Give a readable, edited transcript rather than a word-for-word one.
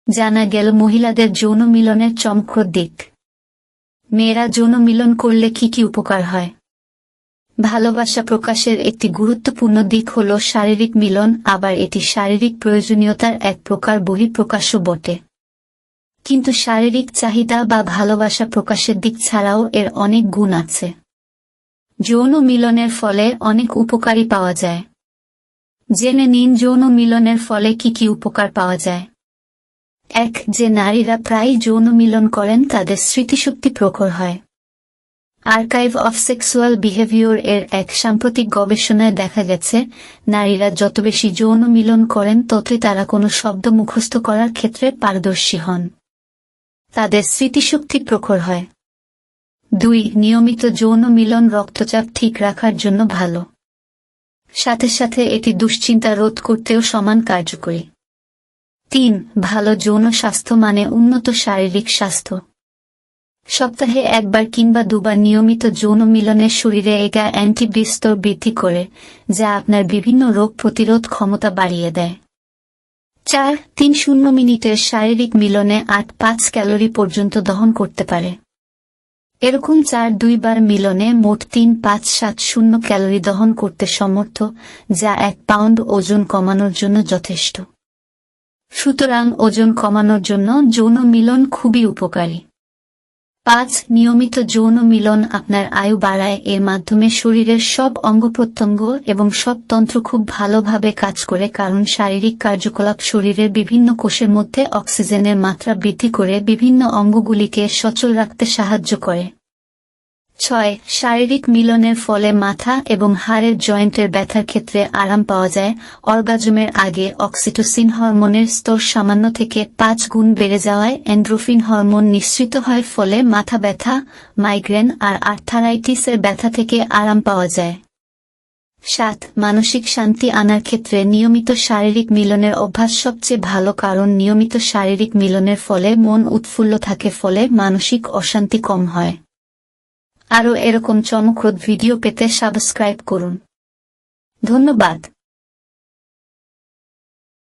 জানা গেল মহিলাদের যৌন মিলনের চমকপ্রদ দিক। মেয়েরা যৌন মিলন করলে কি কি উপকার হয়? ভালোবাসা প্রকাশের একটি গুরুত্বপূর্ণ দিক হল শারীরিক মিলন, আবার এটি শারীরিক প্রয়োজনীয়তার এক প্রকার বহিঃপ্রকাশ্য বটে। কিন্তু শারীরিক চাহিদা বা ভালোবাসা প্রকাশের দিক ছাড়াও এর অনেক গুণ আছে। যৌন মিলনের ফলে অনেক উপকারী পাওয়া যায়। জেনে নিন যৌন মিলনের ফলে কি কি উপকার পাওয়া যায়। ১. যে নারীরা প্রায়ই যৌন মিলন করেন তাদের স্মৃতিশক্তি প্রখর হয়। আর্কাইভ অফ সেক্সুয়াল বিহেভিয়র এর এক সাম্প্রতিক গবেষণায় দেখা গেছে, নারীরা যত বেশি যৌন মিলন করেন ততই তারা কোনো শব্দ মুখস্থ করার ক্ষেত্রে পারদর্শী হন। তাদের স্মৃতিশক্তি প্রখর হয়। ২. নিয়মিত যৌন মিলন রক্তচাপ ঠিক রাখার জন্য ভালো। সাথে সাথে এটি দুশ্চিন্তা রোধ করতেও সমান কার্যকরী। ৩. ভালো যৌন স্বাস্থ্য মানে উন্নত শারীরিক স্বাস্থ্য। সপ্তাহে একবার কিংবা দুবার নিয়মিত যৌন মিলনের শরীরে এগা অ্যান্টিবডি স্তর বৃদ্ধি করে, যা আপনার বিভিন্ন রোগ প্রতিরোধ ক্ষমতা বাড়িয়ে দেয়। ৪. ৩-০ মিনিটের শারীরিক মিলনে ৮-৫ ক্যালোরি পর্যন্ত দহন করতে পারে। এরকম ৪-২ বার মিলনে মোট ৩-৫-৭-০ ক্যালোরি দহন করতে সমর্থ, যা ১ পাউন্ড ওজন কমানোর জন্য যথেষ্ট। সুতরাং ওজন কমানোর জন্য যৌন মিলন খুবই উপকারী। ৫. নিয়মিত যৌন মিলন আপনার আয়ু বাড়ায়। এর মাধ্যমে শরীরের সব অঙ্গপ্রত্যঙ্গ এবং সব তন্ত্র খুব ভালোভাবে কাজ করে, কারণ শারীরিক কার্যকলাপ শরীরের বিভিন্ন কোষের মধ্যে অক্সিজেনের মাত্রা বৃদ্ধি করে বিভিন্ন অঙ্গগুলিকে সচল রাখতে সাহায্য করে। ৬. শারীরিক মিলনের ফলে মাথা এবং হাড়ের জয়েন্টের ব্যথার ক্ষেত্রে আরাম পাওয়া যায়। অর্গাজমের আগে অক্সিটোসিন হরমোনের স্তর সামান্য থেকে ৫ গুণ বেড়ে যাওয়ায় এন্ড্রোফিন হরমোন নিঃসৃত হয়, ফলে মাথা ব্যথা, মাইগ্রেন আর আর্থারাইটিসের ব্যথা থেকে আরাম পাওয়া যায়। ৭. মানসিক শান্তি আনার ক্ষেত্রে নিয়মিত শারীরিক মিলনের অভ্যাস সবচেয়ে ভালো, কারণ নিয়মিত শারীরিক মিলনের ফলে মন উৎফুল্ল থাকে, ফলে মানসিক অশান্তি কম হয়। আরও এরকম চমকপ্রদ ভিডিও পেতে সাবস্ক্রাইব করুন। ধন্যবাদ।